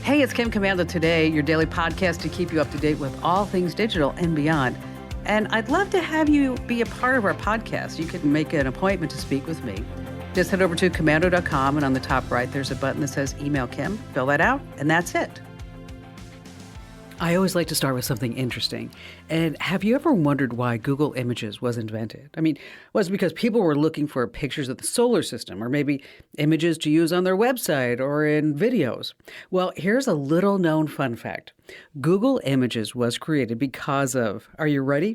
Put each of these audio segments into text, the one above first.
Hey, it's Kim Commando Today, your daily podcast to keep you up to date with all things digital and beyond. And I'd love to have you be a part of our podcast. You can make an appointment to speak with me. Just head over to commando.com, and on the top right, there's a button that says Email Kim. Fill that out, and that's it. I always like to start with something interesting. And have you ever wondered why Google Images was invented? Was it because people were looking for pictures of the solar system, or maybe images to use on their website or in videos? Well, here's a little known fun fact. Google Images was created because of, are you ready?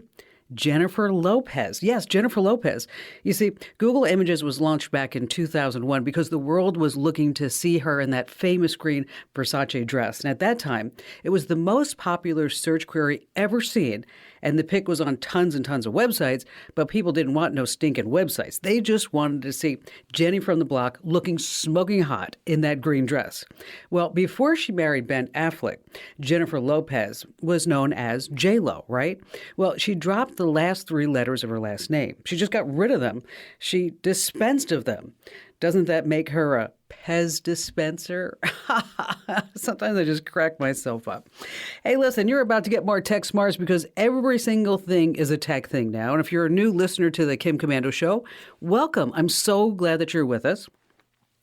Jennifer Lopez. Yes, Jennifer Lopez. You see, Google Images was launched back in 2001 because the world was looking to see her in that famous green Versace dress. And at that time, it was the most popular search query ever seen. And the pic was on tons and tons of websites, but people didn't want no stinking websites. They just wanted to see Jenny from the block looking smoking hot in that green dress. Well, before she married Ben Affleck, Jennifer Lopez was known as J-Lo, right? Well, she dropped the last three letters of her last name. She just got rid of them. She dispensed of them. Doesn't that make her a Pez dispenser? Sometimes I just crack myself up. Hey, listen, you're about to get more tech smarts because every single thing is a tech thing now. And if you're a new listener to the Kim Commando Show, welcome. I'm so glad that you're with us.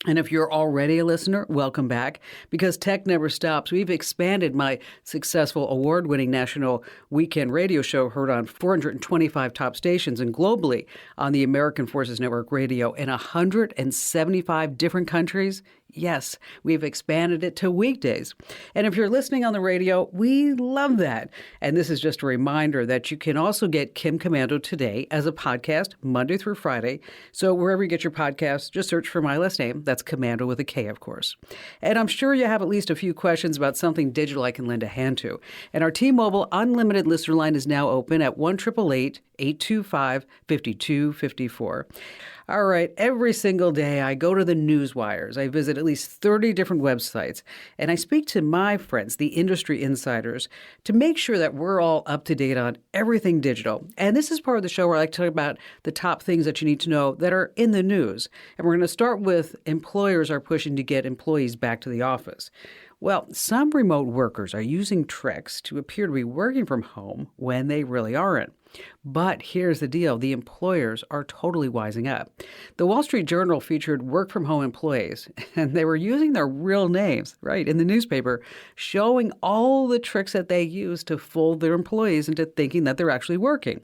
And if you're already a listener, welcome back, because tech never stops. We've expanded my successful award-winning national weekend radio show heard on 425 top stations and globally on the American Forces Network Radio in 175 different countries. Yes, we've expanded it to weekdays. And if you're listening on the radio, we love that. And this is just a reminder that you can also get Kim Commando Today as a podcast Monday through Friday. So wherever you get your podcasts, just search for my last name. That's Commando with a K, of course. And I'm sure you have at least a few questions about something digital I can lend a hand to. And our T-Mobile Unlimited listener line is now open at 1-888-825-5254. All right, every single day I go to the news wires. I visit at least 30 different websites, and I speak to my friends, the industry insiders, to make sure that we're all up to date on everything digital. And this is part of the show where I like to talk about the top things that you need to know that are in the news. And we're going to start with employers are pushing to get employees back to the office. Well, some remote workers are using tricks to appear to be working from home when they really aren't. But here's the deal. The employers are totally wising up. The Wall Street Journal featured work-from-home employees, and they were using their real names, right, in the newspaper, showing all the tricks that they use to fool their employees into thinking that they're actually working.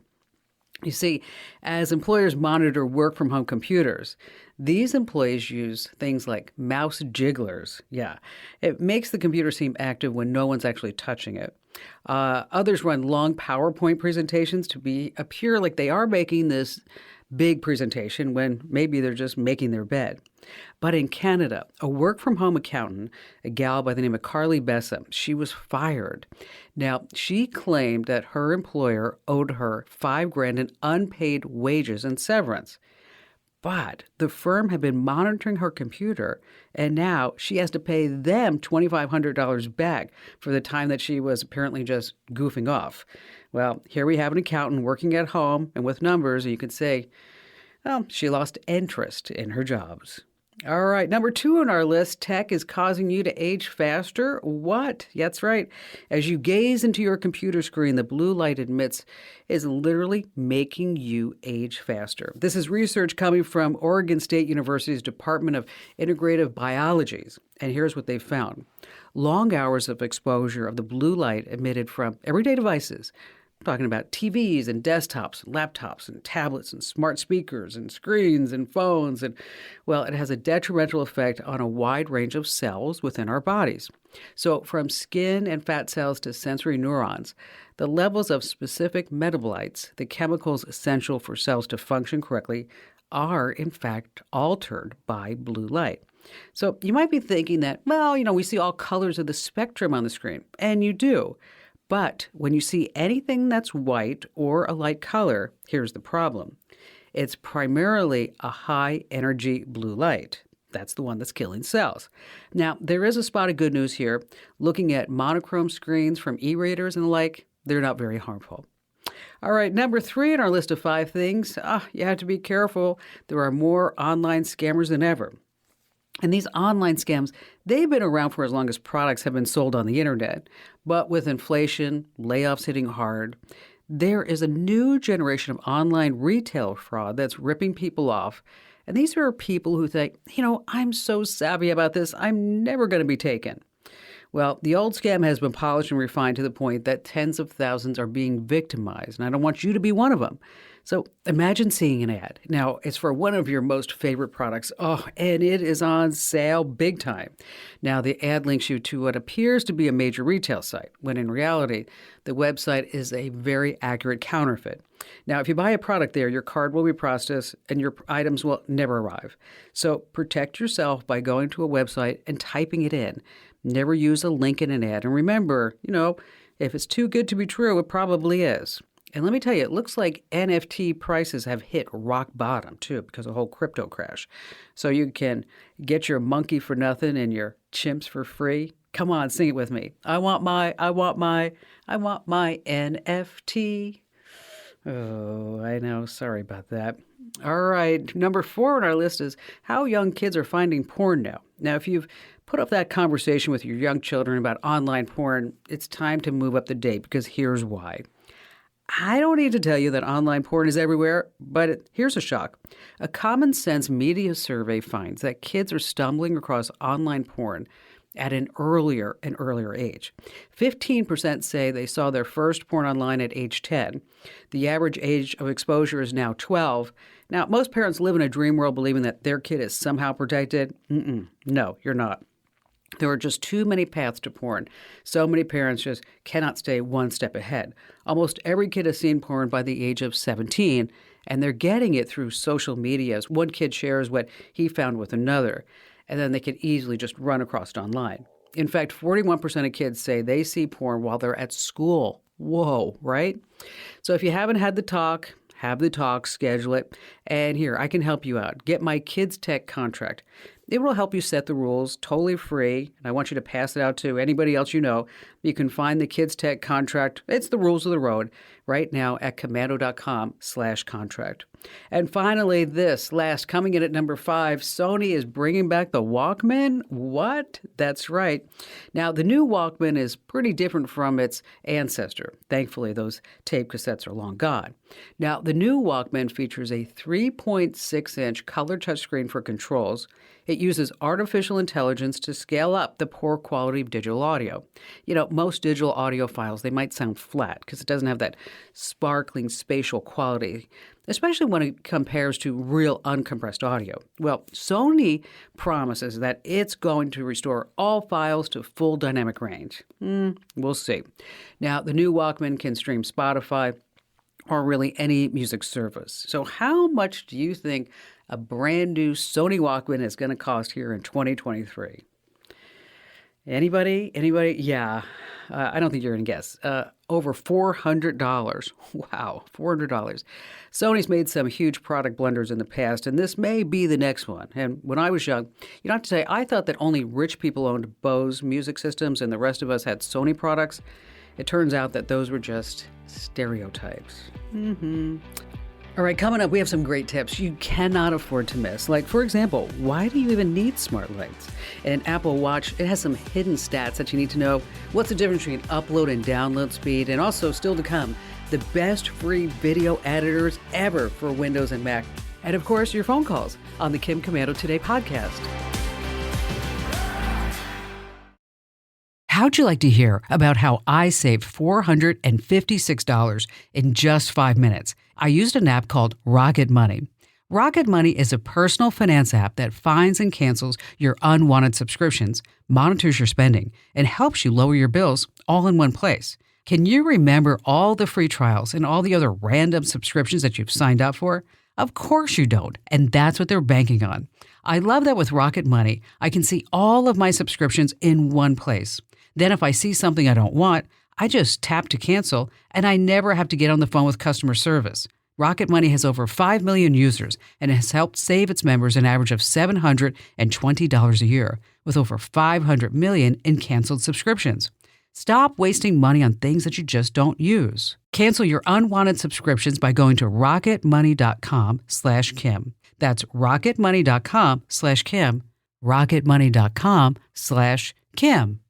You see, as employers monitor work-from-home computers, these employees use things like mouse jigglers. Yeah, it makes the computer seem active when no one's actually touching it. Others run long PowerPoint presentations to appear like they are making this big presentation when maybe they're just making their bed. But in Canada, a work-from-home accountant, a gal by the name of Carly Bessam, she was fired. Now, she claimed that her employer owed her $5,000 in unpaid wages and severance. But the firm had been monitoring her computer, and now she has to pay them $2,500 back for the time that she was apparently just goofing off. Well, here we have an accountant working at home, and with numbers, you could say, well, she lost interest in her jobs. All right, number 2 on our list, tech is causing you to age faster. What? That's right. As you gaze into your computer screen, the blue light it emits is literally making you age faster. This is research coming from Oregon State University's Department of Integrative Biology. And here's what they found. Long hours of exposure of the blue light emitted from everyday devices, I'm talking about TVs and desktops, and laptops and tablets and smart speakers and screens and phones. And, well, it has a detrimental effect on a wide range of cells within our bodies. So from skin and fat cells to sensory neurons, the levels of specific metabolites, the chemicals essential for cells to function correctly, are in fact altered by blue light. So you might be thinking that, well, we see all colors of the spectrum on the screen, and you do. But when you see anything that's white or a light color, here's the problem. It's primarily a high-energy blue light. That's the one that's killing cells. Now, there is a spot of good news here. Looking at monochrome screens from e-readers and the like, they're not very harmful. All right, number 3 on our list of 5 things. You have to be careful. There are more online scammers than ever. And these online scams, they've been around for as long as products have been sold on the internet. But with inflation, layoffs hitting hard, there is a new generation of online retail fraud that's ripping people off. And these are people who think, I'm so savvy about this, I'm never going to be taken. Well, the old scam has been polished and refined to the point that tens of thousands are being victimized, and I don't want you to be one of them. So imagine seeing an ad. Now, it's for one of your most favorite products. Oh, and it is on sale big time. Now, the ad links you to what appears to be a major retail site, when in reality, the website is a very accurate counterfeit. Now, if you buy a product there, your card will be processed and your items will never arrive. So protect yourself by going to a website and typing it in. Never use a link in an ad. And remember, if it's too good to be true, it probably is. And let me tell you, it looks like NFT prices have hit rock bottom, too, because of the whole crypto crash. So you can get your monkey for nothing and your chimps for free. Come on, sing it with me. I want my NFT. Oh, I know. Sorry about that. All right. Number 4 on our list is how young kids are finding porn now. Now, if you've put up that conversation with your young children about online porn, it's time to move up the date because here's why. I don't need to tell you that online porn is everywhere, but here's a shock. A common sense media survey finds that kids are stumbling across online porn at an earlier and earlier age. 15% say they saw their first porn online at age 10. The average age of exposure is now 12. Now, most parents live in a dream world believing that their kid is somehow protected. No, you're not. There are just too many paths to porn. So many parents just cannot stay one step ahead. Almost every kid has seen porn by the age of 17, and they're getting it through social media. As one kid shares what he found with another, and then they can easily just run across it online. In fact, 41% of kids say they see porn while they're at school. Whoa, right? So if you haven't had the talk, have the talk, schedule it. And here, I can help you out. Get my Kids Tech contract. It will help you set the rules, totally free. And I want you to pass it out to anybody else you know. You can find the Kids Tech contract. It's the rules of the road right now at komando.com/contract. And finally, this last, coming in at number 5, Sony is bringing back the Walkman. What? That's right. Now, the new Walkman is pretty different from its ancestor. Thankfully, those tape cassettes are long gone. Now, the new Walkman features a 3.6-inch color touchscreen for controls. It uses artificial intelligence to scale up the poor quality of digital audio. Most digital audio files, they might sound flat because it doesn't have that sparkling spatial quality, especially when it compares to real uncompressed audio. Well, Sony promises that it's going to restore all files to full dynamic range. We'll see. Now, the new Walkman can stream Spotify or really any music service. So how much do you think a brand new Sony Walkman is going to cost here in 2023? Anybody? Yeah. I don't think you're going to guess. Over $400. Wow, $400. Sony's made some huge product blunders in the past, and this may be the next one. And when I was young, you don't have to say, I thought that only rich people owned Bose music systems and the rest of us had Sony products. It turns out that those were just stereotypes. All right, coming up, we have some great tips you cannot afford to miss. Like, for example, why do you even need smart lights? And an Apple Watch, it has some hidden stats that you need to know. What's the difference between upload and download speed? And also, still to come, the best free video editors ever for Windows and Mac. And of course, your phone calls on the Kim Komando Today podcast. How'd you like to hear about how I saved $456 in just 5 minutes? I used an app called Rocket Money. Rocket Money is a personal finance app that finds and cancels your unwanted subscriptions, monitors your spending, and helps you lower your bills all in one place. Can you remember all the free trials and all the other random subscriptions that you've signed up for? Of course you don't, and that's what they're banking on. I love that with Rocket Money, I can see all of my subscriptions in one place. Then if I see something I don't want, I just tap to cancel, and I never have to get on the phone with customer service. Rocket Money has over 5 million users and has helped save its members an average of $720 a year, with over 500 million in canceled subscriptions. Stop wasting money on things that you just don't use. Cancel your unwanted subscriptions by going to rocketmoney.com/Kim. That's rocketmoney.com/Kim. rocketmoney.com/Kim.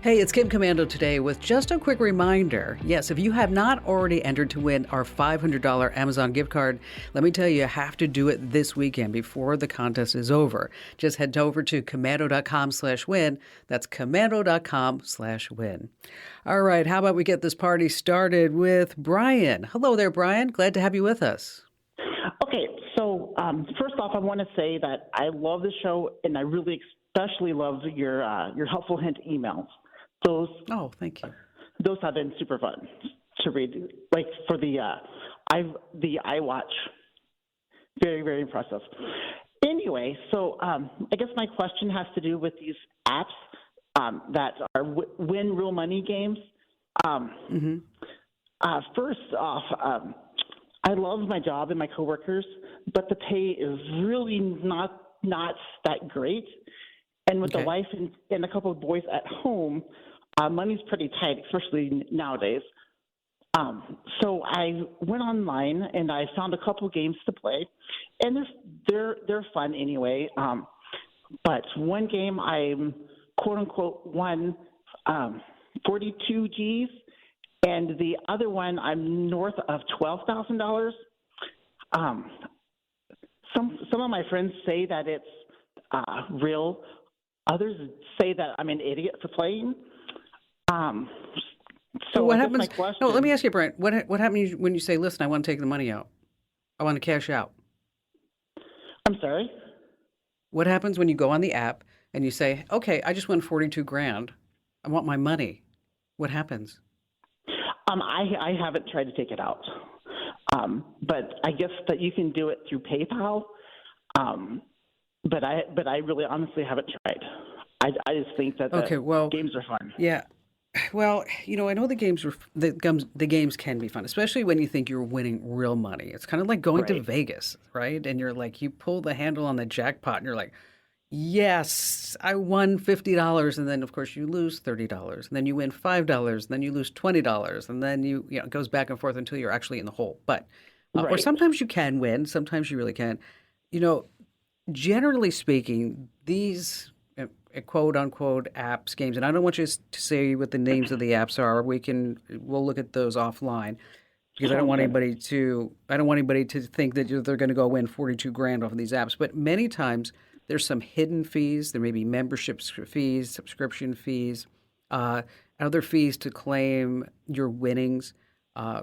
Hey, it's Kim Commando today with just a quick reminder. Yes, if you have not already entered to win our $500 Amazon gift card, let me tell you, you have to do it this weekend before the contest is over. Just head over to commando.com/win. That's commando.com/win. All right, how about we get this party started with Brian? Hello there, Brian. Glad to have you with us. Okay, so first off, I want to say that I love the show, and I really especially love your helpful hint emails. Thank you. Those have been super fun to read. Like for the iWatch, very, very impressive. Anyway, so I guess my question has to do with these apps that are win real money games. First off, I love my job and my coworkers, but the pay is really not that great. And with the wife and a couple of boys at home, money's pretty tight, especially nowadays. So I went online and I found a couple of games to play, and they're fun anyway. But one game I'm quote unquote won 42 G's, and the other one I'm north of $12,000. Some of my friends say that it's real. Others say that I'm an idiot for playing. So what happens? No, let me ask you, Brian. What happens when you say, "Listen, I want to take the money out. I want to cash out"? I'm sorry. What happens when you go on the app and you say, "Okay, I just won 42 grand. I want my money"? What happens? I haven't tried to take it out, but I guess that you can do it through PayPal. But I really honestly haven't tried. I just think that games are fun. Yeah. Well, I know the games can be fun, especially when you think you're winning real money. It's kind of like going to Vegas, right? And you're like, you pull the handle on the jackpot and you're like, yes, I won $50. And then, of course, you lose $30. And then you win $5. And then you lose $20. And then it goes back and forth until you're actually in the hole. But, or sometimes you can win. Sometimes you really can. Generally speaking, these quote unquote apps, games, and I don't want you to say what the names of the apps are. We'll look at those offline because I don't want anybody to think that they're going to go win 42 grand off of these apps. But many times there's some hidden fees. There may be membership fees, subscription fees, other fees to claim your winnings.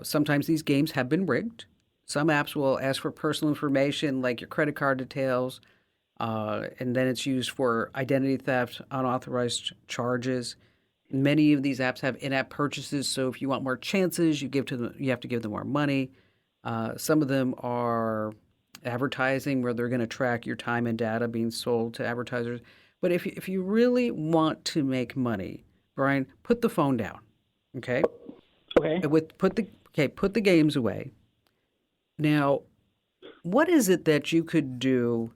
Sometimes these games have been rigged. Some apps will ask for personal information like your credit card details. And then it's used for identity theft, unauthorized charges. Many of these apps have in-app purchases, so if you want more chances, you have to give them more money. Some of them are advertising where they're going to track your time and data being sold to advertisers. But if you really want to make money, Brian, put the phone down, okay? Okay. Put the games away. Now, what is it that you could do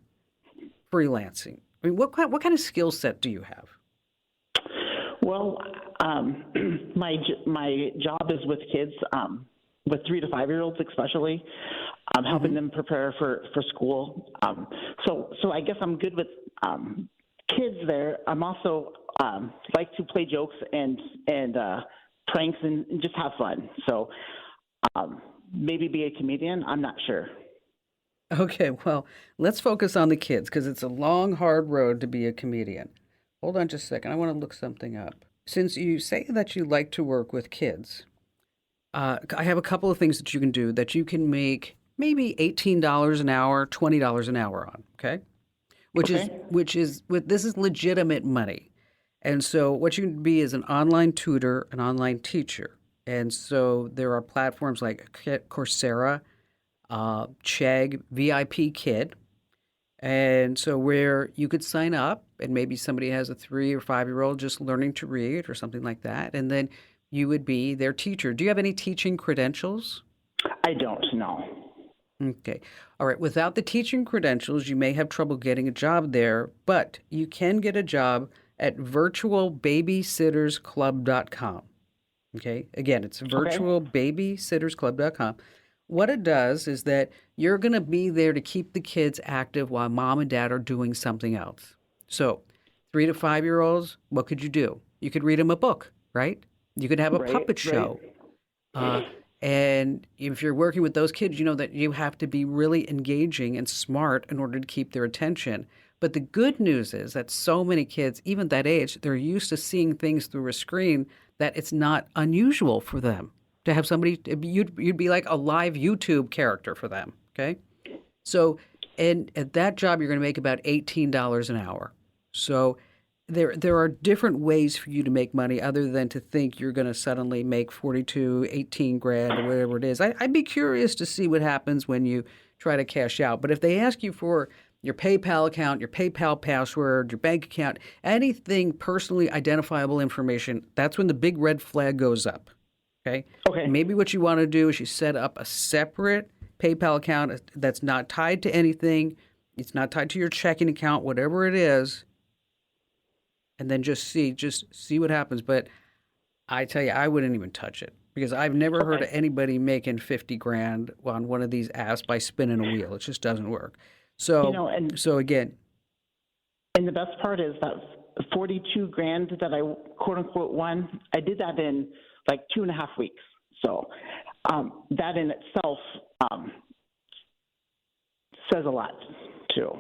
freelancing? I mean, what kind of skill set do you have? Well, my job is with kids, with 3 to 5 year olds especially, helping them prepare for school. So I guess I'm good with kids there. I'm also like to play jokes and pranks and just have fun. So maybe be a comedian. I'm not sure. Okay, well, let's focus on the kids because it's a long, hard road to be a comedian. Hold on just a second. I want to look something up. Since you say that you like to work with kids, I have a couple of things that you can do that you can make maybe $18 an hour, $20 an hour on, okay? This is legitimate money. And so what you can be is an online tutor, an online teacher. And so there are platforms like Coursera, Chegg, VIP Kid. And so where you could sign up and maybe somebody has a 3 or 5 year old just learning to read or something like that. And then you would be their teacher. Do you have any teaching credentials? I don't know. Okay. All right. Without the teaching credentials, you may have trouble getting a job there, but you can get a job at virtualbabysittersclub.com. Okay. Again, it's virtualbabysittersclub.com. What it does is that you're going to be there to keep the kids active while mom and dad are doing something else. So, 3 to 5 year olds, what could you do? You could read them a book, right? You could have a Right, puppet right. show. Uh, and if you're working with those kids, you know that you have to be really engaging and smart in order to keep their attention. But the good news is that so many kids, even that age, they're used to seeing things through a screen that it's not unusual for them to have somebody, you'd be like a live YouTube character for them. Okay. So, and at that job, you're going to make about $18 an hour. So, there are different ways for you to make money other than to think you're going to suddenly make 42, 18 grand or whatever it is. I'd be curious to see what happens when you try to cash out. But if they ask you for your PayPal account, your PayPal password, your bank account, anything personally identifiable information, that's when the big red flag goes up. Okay. Okay. Maybe what you want to do is you set up a separate PayPal account that's not tied to anything. It's not tied to your checking account, whatever it is, and then just see what happens. But I tell you, I wouldn't even touch it because I've never heard of Okay. anybody making 50 grand on one of these apps by spinning a wheel. It just doesn't work. You So, know, and so again, and the best part is that 42 grand that I quote unquote won, I did that in like 2.5 weeks. So that in itself says a lot too.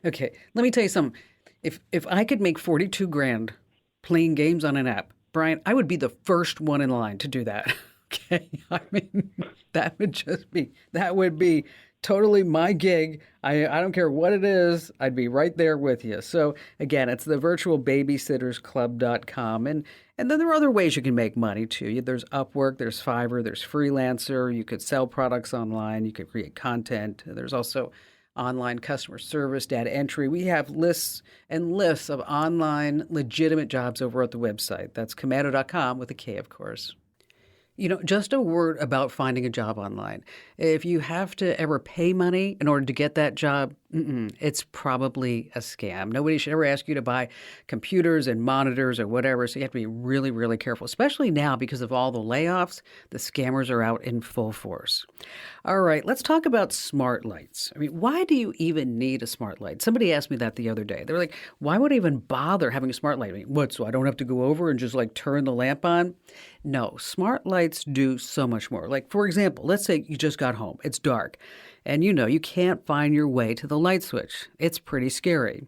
okay, let me tell you something. If I could make 42 grand playing games on an app, Brian, I would be the first one in line to do that. Okay? I mean, that would be totally my gig. I don't care what it is. I'd be right there with you. So again, it's the virtualbabysittersclub.com. And then there are other ways you can make money too. There's Upwork, there's Fiverr, there's Freelancer. You could sell products online. You could create content. There's also online customer service, data entry. We have lists and lists of online legitimate jobs over at the website. That's commando.com with a K, of course. Just a word about finding a job online. If you have to ever pay money in order to get that job, it's probably a scam. Nobody should ever ask you to buy computers and monitors or whatever, so you have to be really, really careful, especially now because of all the layoffs. The scammers are out in full force. All right, let's talk about smart lights. I mean, why do you even need a smart light? Somebody asked me that the other day. They were like, why would I even bother having a smart light? I mean, what, so I don't have to go over and just like turn the lamp on? No, smart lights do so much more. Like, for example, let's say you just got home, it's dark, and you can't find your way to the light switch. It's pretty scary.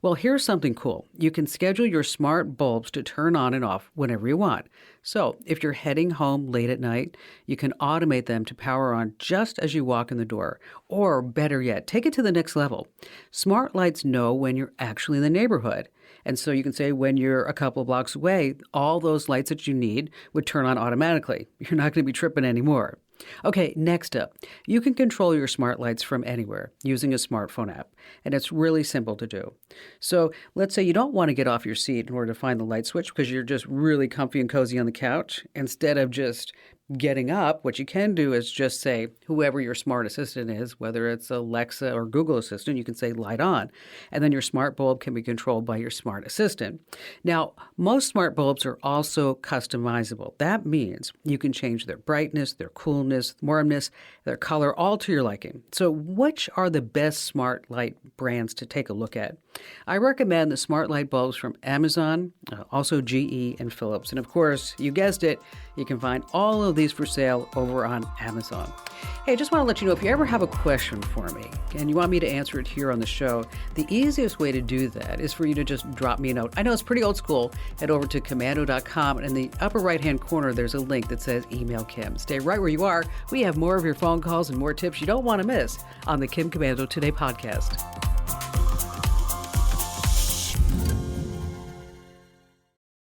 Well, here's something cool. You can schedule your smart bulbs to turn on and off whenever you want. So, if you're heading home late at night, you can automate them to power on just as you walk in the door. Or better yet, take it to the next level. Smart lights know when you're actually in the neighborhood. And so you can say when you're a couple of blocks away, all those lights that you need would turn on automatically. You're not going to be tripping anymore. Okay, next up, you can control your smart lights from anywhere using a smartphone app, and it's really simple to do. So let's say you don't want to get off your seat in order to find the light switch because you're just really comfy and cozy on the couch. Instead of just getting up, what you can do is just say, whoever your smart assistant is, whether it's Alexa or Google Assistant, you can say light on. And then your smart bulb can be controlled by your smart assistant. Now, most smart bulbs are also customizable. That means you can change their brightness, their coolness, warmness, their color, all to your liking. So which are the best smart light brands to take a look at? I recommend the smart light bulbs from Amazon, also GE and Philips. And of course, you guessed it, you can find all of these for sale over on Amazon. Hey, I just want to let you know, if you ever have a question for me and you want me to answer it here on the show, the easiest way to do that is for you to just drop me a note. I know it's pretty old school. Head over to commando.com, and in the upper right-hand corner, there's a link that says Email Kim. Stay right where you are. We have more of your phone calls and more tips you don't want to miss on the Kim Komando Today podcast.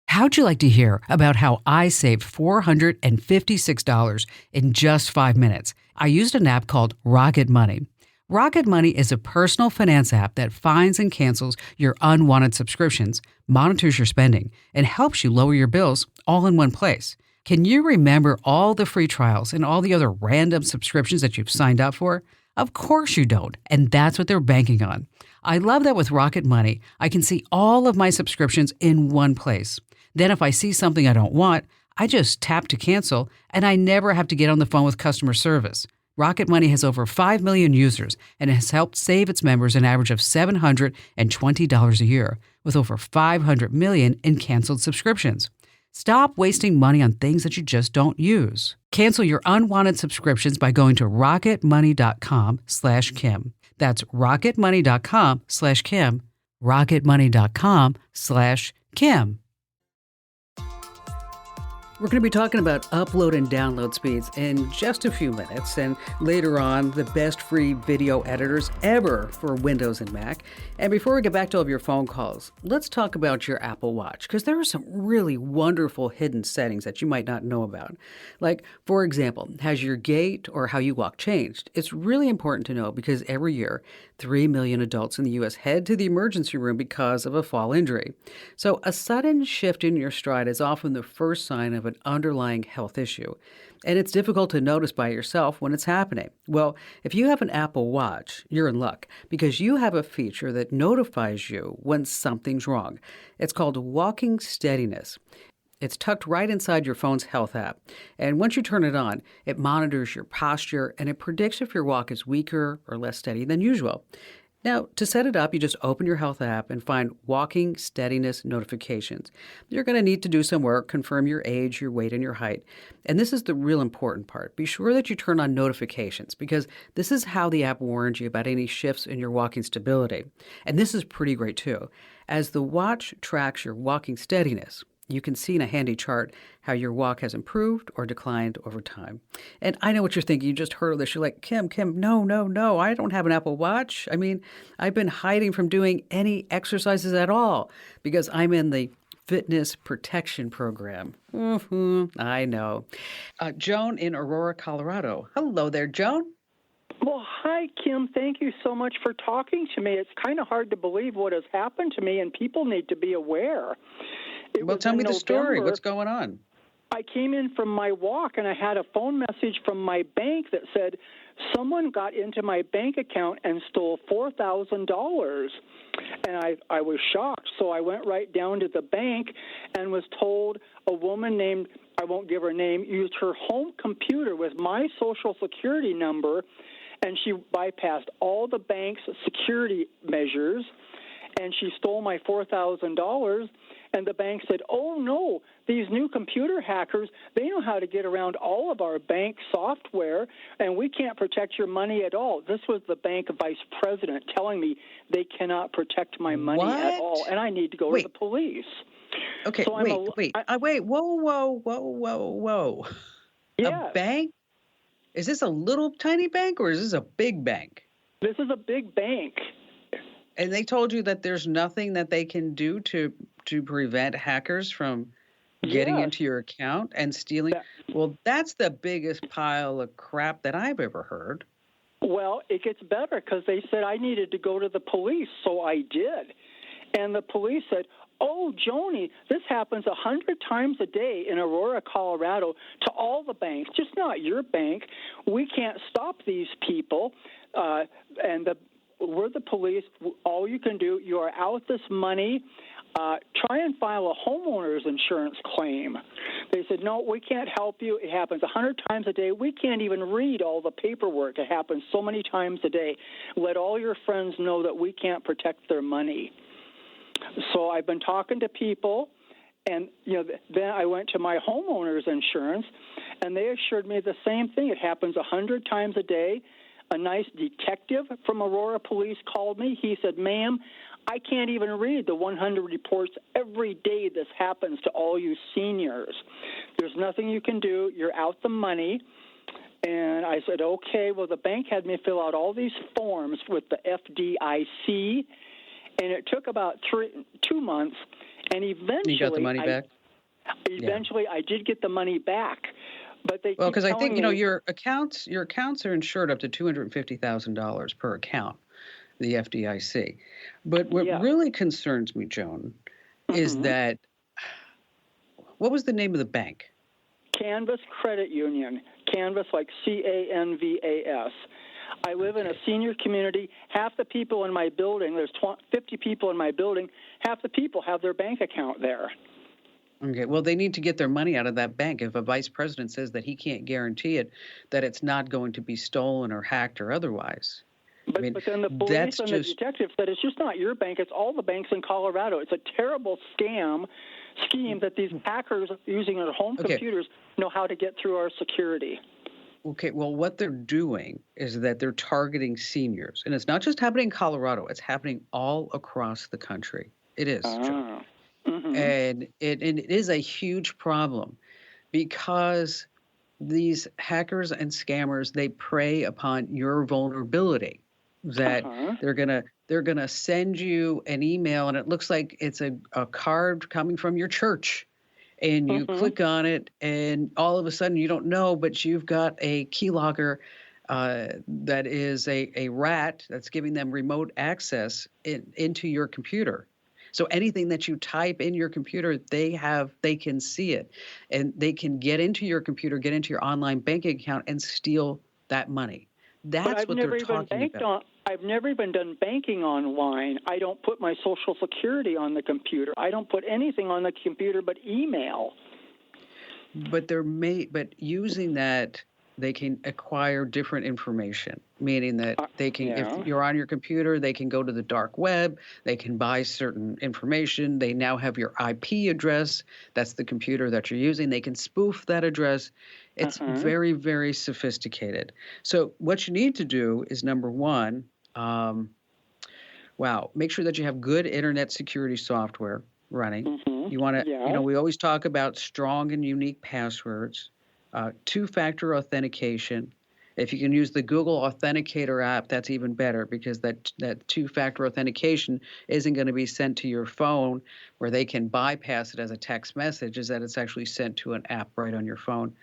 How'd you like to hear about how I saved $456 in just 5 minutes? I used an app called Rocket Money. Rocket Money is a personal finance app that finds and cancels your unwanted subscriptions, monitors your spending, and helps you lower your bills all in one place. Can you remember all the free trials and all the other random subscriptions that you've signed up for? Of course you don't, and that's what they're banking on. I love that with Rocket Money, I can see all of my subscriptions in one place. Then if I see something I don't want, I just tap to cancel, and I never have to get on the phone with customer service. Rocket Money has over 5 million users and has helped save its members an average of $720 a year, with over 500 million in canceled subscriptions. Stop wasting money on things that you just don't use. Cancel your unwanted subscriptions by going to rocketmoney.com/Kim. That's rocketmoney.com/Kim. rocketmoney.com/Kim. We're going to be talking about upload and download speeds in just a few minutes, and later on, the best free video editors ever for Windows and Mac. And before we get back to all of your phone calls, let's talk about your Apple Watch, because there are some really wonderful hidden settings that you might not know about. Like, for example, has your gait or how you walk changed? It's really important to know because every year, 3 million adults in the U.S. head to the emergency room because of a fall injury. So a sudden shift in your stride is often the first sign of an underlying health issue. And it's difficult to notice by yourself when it's happening. Well, if you have an Apple Watch, you're in luck because you have a feature that notifies you when something's wrong. It's called walking steadiness. It's tucked right inside your phone's health app. And once you turn it on, it monitors your posture and it predicts if your walk is weaker or less steady than usual. Now, to set it up, you just open your health app and find walking steadiness notifications. You're going to need to do some work, confirm your age, your weight, and your height. And this is the real important part. Be sure that you turn on notifications because this is how the app warns you about any shifts in your walking stability. And this is pretty great too. As the watch tracks your walking steadiness, you can see in a handy chart how your walk has improved or declined over time. And I know what you're thinking. You just heard of this. You're like, Kim, no. I don't have an Apple Watch. I mean, I've been hiding from doing any exercises at all because I'm in the fitness protection program. I know. Joan in Aurora, Colorado. Hello there, Joan. Well, hi, Kim. Thank you so much for talking to me. It's kind of hard to believe what has happened to me, and people need to be aware. Well, tell me the story. What's going on? I came in from my walk, and I had a phone message from my bank that said someone got into my bank account and stole $4,000. And I was shocked, so I went right down to the bank and was told a woman named, I won't give her name, used her home computer with my Social Security number, and she bypassed all the bank's security measures, and she stole my $4,000. And the bank said, oh, no, these new computer hackers, they know how to get around all of our bank software, and we can't protect your money at all. This was the bank vice president telling me they cannot protect my money at all, and I need to go to the police. Okay, so wait. Whoa. Yes. A bank? Is this a little tiny bank or is this a big bank? This is a big bank. And they told you that there's nothing that they can do to prevent hackers from getting into your account and stealing? Well, that's the biggest pile of crap that I've ever heard. Well, it gets better because they said I needed to go to the police, so I did. And the police said, oh, Joni, this happens 100 times a day in Aurora, Colorado, to all the banks, just not your bank. We can't stop these people. We're the police. All you can do, you are out this money. Try and file a homeowner's insurance claim. They said, no, we can't help you. It happens 100 times a day. We can't even read all the paperwork. It happens so many times a day. Let all your friends know that we can't protect their money. So I've been talking to people, and then I went to my homeowner's insurance, and they assured me the same thing. It happens 100 times a day. A nice detective from Aurora Police called me. He said, ma'am, I can't even read the 100 reports every day this happens to all you seniors. There's nothing you can do. You're out the money. And I said, okay. Well, the bank had me fill out all these forms with the FDIC, and it took about 2 months. And eventually, you got the money back? Eventually, I did get the money back. But because I think your accounts are insured up to $250,000 per account, the FDIC. But what really concerns me, Joan, is that what was the name of the bank? Canvas Credit Union. Canvas, like Canvas. I live in a senior community. Half the people in my building, there's 50 people in my building, half the people have their bank account there. Okay, well, they need to get their money out of that bank. If a vice president says that he can't guarantee it, that it's not going to be stolen or hacked or otherwise. I mean, But then the police that's and the just detectives said it's just not your bank; it's all the banks in Colorado. It's a terrible scheme that these hackers using their home okay. computers know how to get through our security. Okay, well, what they're doing is that they're targeting seniors, and it's not just happening in Colorado; it's happening all across the country. It is, Joe. Ah. Mm-hmm. And it is a huge problem because these hackers and scammers, they prey upon your vulnerability, that Uh-huh. they're gonna send you an email and it looks like it's a card coming from your church, and you Mm-hmm. click on it and all of a sudden you don't know, but you've got a keylogger that is a rat that's giving them remote access into your computer. So anything that you type in your computer, they can see it, and they can get into your computer, get into your online banking account, and steal that money. But That's I've what they're never even talking banked about. on. I've never even done banking online. I don't put my Social Security on the computer. I don't put anything on the computer but email. But using that, they can acquire different information, meaning that they can, if Yeah. you're on your computer, they can go to the dark web, they can buy certain information. They now have your IP address. That's the computer that you're using. They can spoof that address. It's Uh-huh. very, very sophisticated. So what you need to do is number one, um, wow, make sure that you have good internet security software running. Mm-hmm. You want to, Yeah. we always talk about strong and unique passwords, two-factor authentication. If you can use the Google Authenticator app, that's even better because that two-factor authentication isn't going to be sent to your phone where they can bypass it as a text message, is that it's actually sent to an app right on your phone.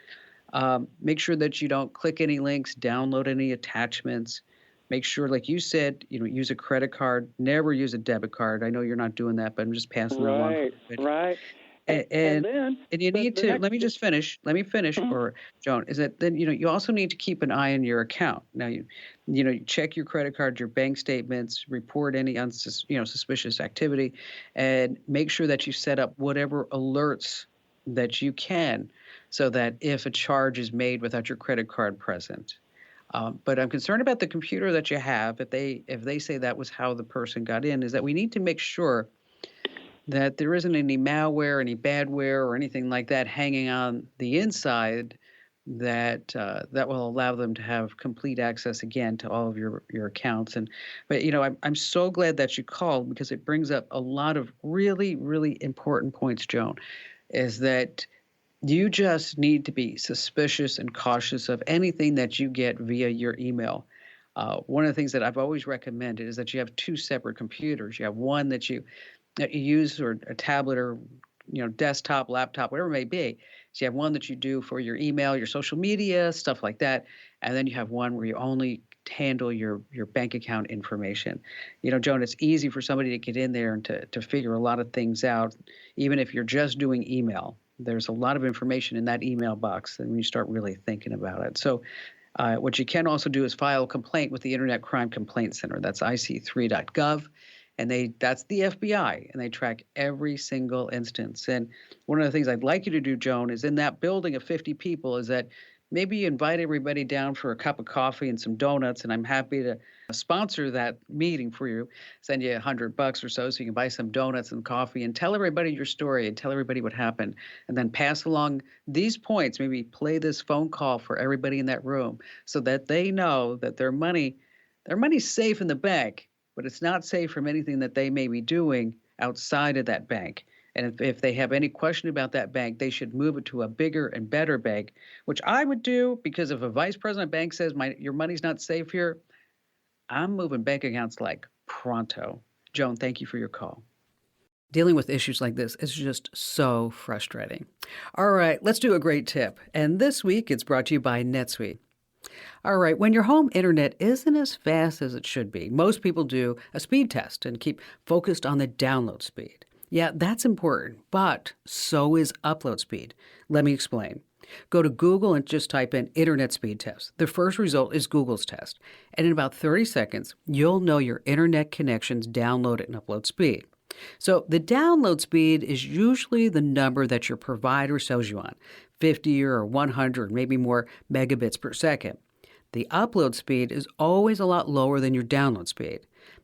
Make sure that you don't click any links, download any attachments. Make sure, like you said, use a credit card. Never use a debit card. I know you're not doing that, but I'm just passing that along for Right. everybody. Right. And And and, then and you need the to next. let me just finish. Let me finish, Mhm. or Joan, is that then you also need to keep an eye on your account. Now you check your credit card, your bank statements, report any suspicious activity, and make sure that you set up whatever alerts that you can, so that if a charge is made without your credit card present. But I'm concerned about the computer that you have. If they say that was how the person got in, is that we need to make sure that there isn't any malware, any badware, or anything like that hanging on the inside that will allow them to have complete access again to all of your accounts. But I'm so glad that you called because it brings up a lot of really really important points, Joan. Is that you just need to be suspicious and cautious of anything that you get via your email. One of the things that I've always recommended is that you have two separate computers. You have one that you use, or a tablet, or desktop, laptop, whatever it may be. So you have one that you do for your email, your social media, stuff like that, and then you have one where you only handle your bank account information. Joan, it's easy for somebody to get in there and to figure a lot of things out, even if you're just doing email. There's a lot of information in that email box, and when you start really thinking about it. So what you can also do is file a complaint with the Internet Crime Complaint Center. That's ic3.gov. And that's the FBI, and they track every single instance. And one of the things I'd like you to do, Joan, is in that building of 50 people, is that maybe you invite everybody down for a cup of coffee and some donuts, and I'm happy to sponsor that meeting for you, send you $100 or so you can buy some donuts and coffee, and tell everybody your story and tell everybody what happened, and then pass along these points. Maybe play this phone call for everybody in that room so that they know that their money's safe in the bank, but it's not safe from anything that they may be doing outside of that bank. And if they have any question about that bank, they should move it to a bigger and better bank, which I would do, because if a vice president bank says your money's not safe here, I'm moving bank accounts like pronto. Joan, thank you for your call. Dealing with issues like this is just so frustrating. All right, let's do a great tip. And this week it's brought to you by NetSuite. All right, when your home internet isn't as fast as it should be, most people do a speed test and keep focused on the download speed. Yeah, that's important, but so is upload speed. Let me explain. Go to Google and just type in internet speed test. The first result is Google's test. And in about 30 seconds, you'll know your internet connection's download and upload speed. So the download speed is usually the number that your provider sells you on, 50 or 100, maybe more megabits per second. The upload speed is always a lot lower than your download speed.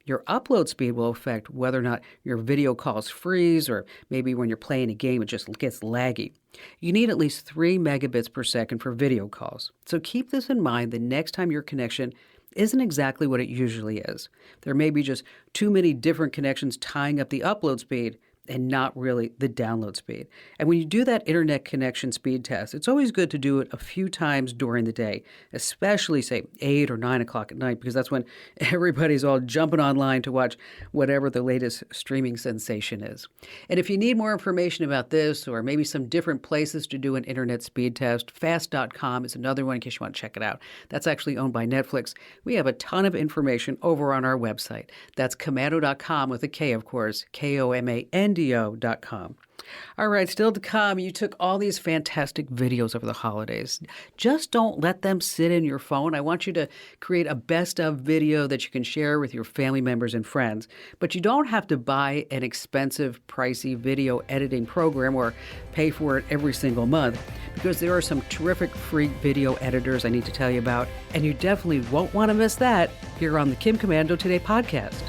Your upload speed will affect whether or not your video calls freeze, or maybe when you're playing a game, it just gets laggy. You need at least 3 megabits per second for video calls. So keep this in mind the next time your connection isn't exactly what it usually is. There may be just too many different connections tying up the upload speed and not really the download speed. And when you do that internet connection speed test, it's always good to do it a few times during the day, especially say 8 or 9 o'clock at night, because that's when everybody's all jumping online to watch whatever the latest streaming sensation is. And if you need more information about this, or maybe some different places to do an internet speed test, fast.com is another one in case you want to check it out. That's actually owned by Netflix. We have a ton of information over on our website. That's Komando.com with a K, of course, KOMANDO.com. All right, still to come, you took all these fantastic videos over the holidays. Just don't let them sit in your phone. I want you to create a best of video that you can share with your family members and friends. But you don't have to buy an expensive, pricey video editing program or pay for it every single month, because there are some terrific free video editors I need to tell you about, and you definitely won't want to miss that here on the Kim Komando Today podcast.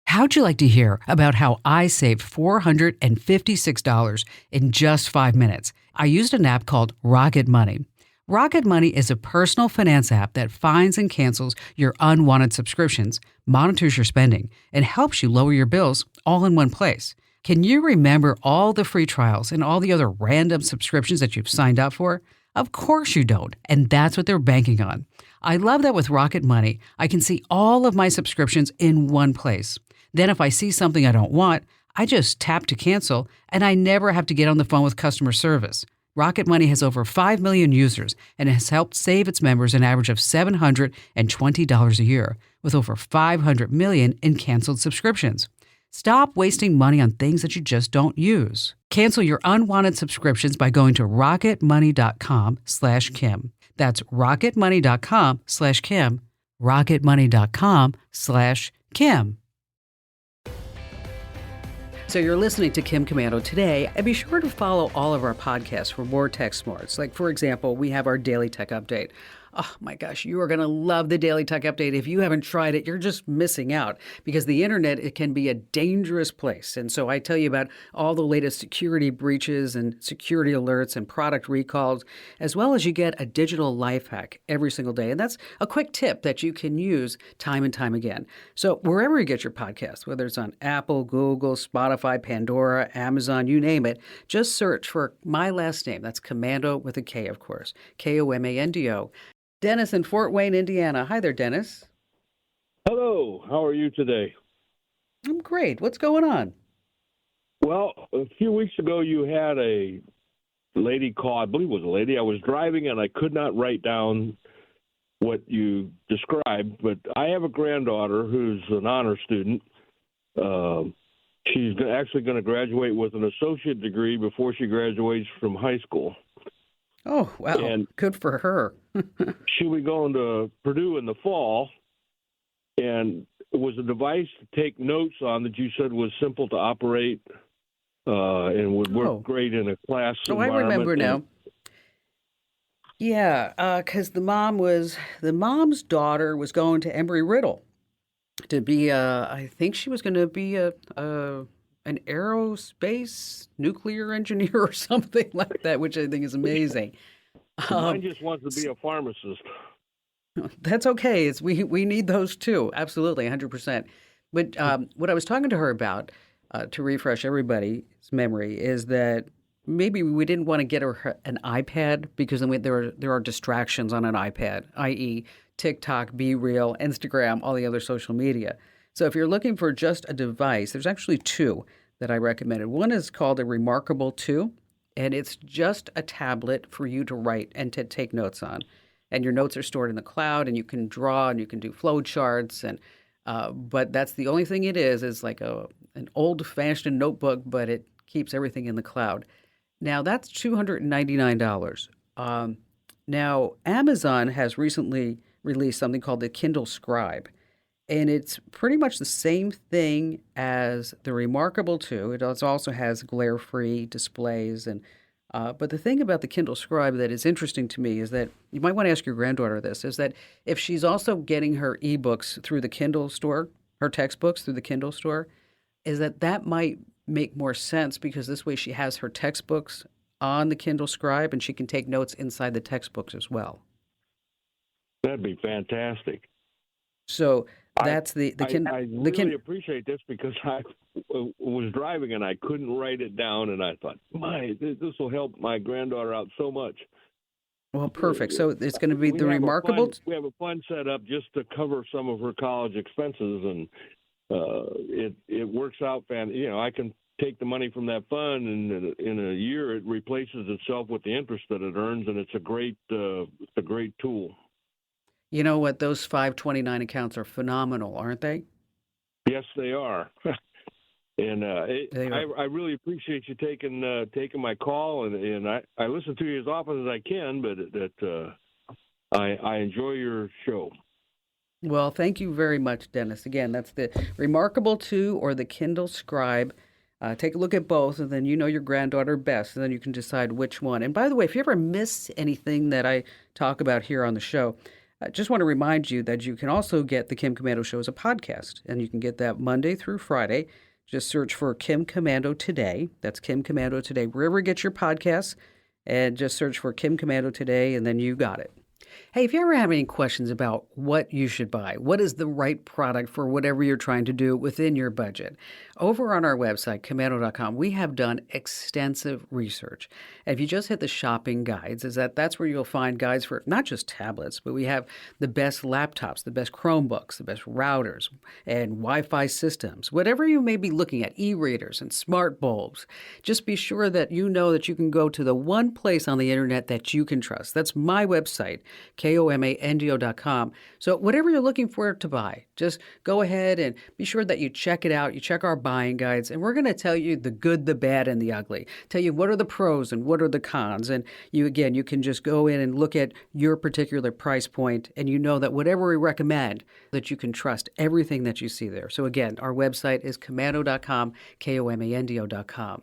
How'd you like to hear about how I saved $456 in just 5 minutes? I used an app called Rocket Money. Rocket Money is a personal finance app that finds and cancels your unwanted subscriptions, monitors your spending, and helps you lower your bills all in one place. Can you remember all the free trials and all the other random subscriptions that you've signed up for? Of course you don't, and that's what they're banking on. I love that with Rocket Money, I can see all of my subscriptions in one place. Then if I see something I don't want, I just tap to cancel, and I never have to get on the phone with customer service. Rocket Money has over 5 million users and has helped save its members an average of $720 a year, with over 500 million in canceled subscriptions. Stop wasting money on things that you just don't use. Cancel your unwanted subscriptions by going to rocketmoney.com/Kim. That's rocketmoney.com/Kim. rocketmoney.com/Kim. So you're listening to Kim Komando Today, and be sure to follow all of our podcasts for more tech smarts. Like, for example, we have our Daily Tech Update. Oh my gosh, you are going to love the Daily Tech Update. If you haven't tried it, you're just missing out, because the internet, it can be a dangerous place. And so I tell you about all the latest security breaches and security alerts and product recalls, as well as you get a digital life hack every single day. And that's a quick tip that you can use time and time again. So wherever you get your podcast, whether it's on Apple, Google, Spotify, Pandora, Amazon, you name it, just search for my last name. That's Komando with a K, of course, Komando. Dennis in Fort Wayne, Indiana. Hi there, Dennis. Hello. How are you today? I'm great. What's going on? Well, a few weeks ago, you had a lady call. I believe it was a lady. I was driving, and I could not write down what you described, but I have a granddaughter who's an honor student. She's actually going to graduate with an associate degree before she graduates from high school. Oh, wow. And good for her. She'll be going to Purdue in the fall, and it was a device to take notes on that you said was simple to operate and would work great in a class environment. I remember now. Yeah, because the mom's daughter was going to Embry-Riddle to be, I think she was going to be an aerospace nuclear engineer or something like that, which I think is amazing. Mine just wants to be a pharmacist. That's okay. We need those too. Absolutely, 100%. But what I was talking to her about, to refresh everybody's memory, is that maybe we didn't want to get her an iPad, because then there are distractions on an iPad, i.e. TikTok, Be Real, Instagram, all the other social media. So if you're looking for just a device, there's actually two that I recommended. One is called a Remarkable 2, and it's just a tablet for you to write and to take notes on. And your notes are stored in the cloud, and you can draw and you can do flow charts. And but that's the only thing it is like an old-fashioned notebook, but it keeps everything in the cloud. Now, that's $299. Now, Amazon has recently released something called the Kindle Scribe. And it's pretty much the same thing as the Remarkable 2. It also has glare-free displays. But the thing about the Kindle Scribe that is interesting to me is that you might want to ask your granddaughter this, is that if she's also getting her ebooks through the Kindle store, her textbooks through the Kindle store, is that might make more sense because this way she has her textbooks on the Kindle Scribe and she can take notes inside the textbooks as well. That'd be fantastic. So that's I really appreciate this because I was driving and I couldn't write it down, and I thought, this will help my granddaughter out so much. Well, perfect. So it's going to be the Remarkable. We have a fund set up just to cover some of her college expenses, and it works out. I can take the money from that fund, and in a year it replaces itself with the interest that it earns, and it's a great tool. You know what? Those 529 accounts are phenomenal, aren't they? Yes, they are. And I really appreciate you taking my call, and I listen to you as often as I can, but I enjoy your show. Well, thank you very much, Dennis. Again, that's the Remarkable 2 or the Kindle Scribe. Take a look at both, and then you know your granddaughter best, and then you can decide which one. And by the way, if you ever miss anything that I talk about here on the show, I just want to remind you that you can also get the Kim Komando Show as a podcast, and you can get that Monday through Friday. Just search for Kim Komando Today. That's Kim Komando Today. Wherever you get your podcasts, and just search for Kim Komando Today, and then you got it. Hey, if you ever have any questions about what you should buy, what is the right product for whatever you're trying to do within your budget, over on our website, komando.com, we have done extensive research. And if you just hit the shopping guides, that's where you'll find guides for not just tablets, but we have the best laptops, the best Chromebooks, the best routers, and Wi-Fi systems. Whatever you may be looking at, e-readers and smart bulbs, just be sure that you know that you can go to the one place on the internet that you can trust. That's my website, komando.com. So whatever you're looking for to buy, just go ahead and be sure that you check it out. You check our buying guides, and we're going to tell you the good, the bad, and the ugly. Tell you what are the pros and what are the cons. And you can just go in and look at your particular price point, and you know that whatever we recommend, that you can trust everything that you see there. So again, our website is komando.com, komando.com.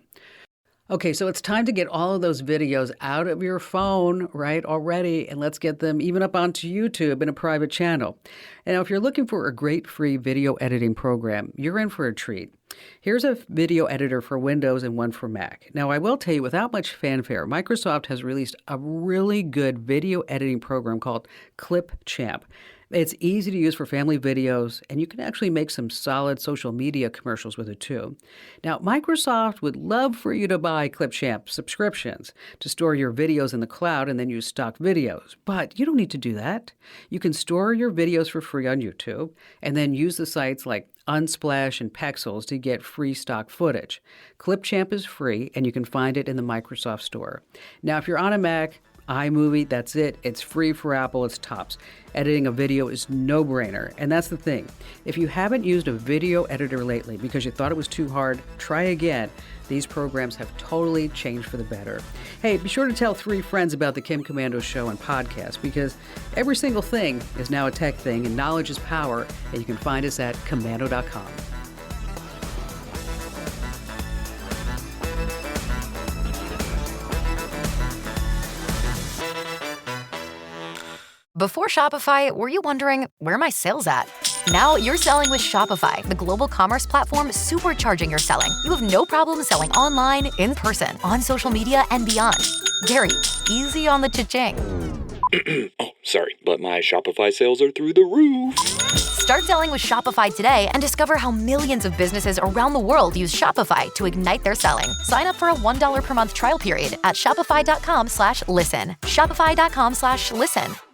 Okay, so it's time to get all of those videos out of your phone, right, already, and let's get them even up onto YouTube in a private channel. And now, if you're looking for a great free video editing program, you're in for a treat. Here's a video editor for Windows and one for Mac. Now, I will tell you, without much fanfare, Microsoft has released a really good video editing program called Clipchamp. It's easy to use for family videos, and you can actually make some solid social media commercials with it too. Now, Microsoft would love for you to buy Clipchamp subscriptions to store your videos in the cloud and then use stock videos. But you don't need to do that. You can store your videos for free on YouTube and then use the sites like Unsplash and Pexels to get free stock footage. Clipchamp is free, and you can find it in the Microsoft Store. Now, if you're on a Mac, iMovie, that's it. It's free for Apple. It's tops. Editing a video is no-brainer. And that's the thing. If you haven't used a video editor lately because you thought it was too hard, try again. These programs have totally changed for the better. Hey, be sure to tell 3 friends about the Kim Komando Show and podcast, because every single thing is now a tech thing, and knowledge is power, and you can find us at komando.com. Before Shopify, were you wondering, where are my sales at? Now you're selling with Shopify, the global commerce platform supercharging your selling. You have no problem selling online, in person, on social media, and beyond. Gary, easy on the cha-ching. Oh, sorry, but my Shopify sales are through the roof. Start selling with Shopify today and discover how millions of businesses around the world use Shopify to ignite their selling. Sign up for a $1 per month trial period at shopify.com/listen. Shopify.com/listen.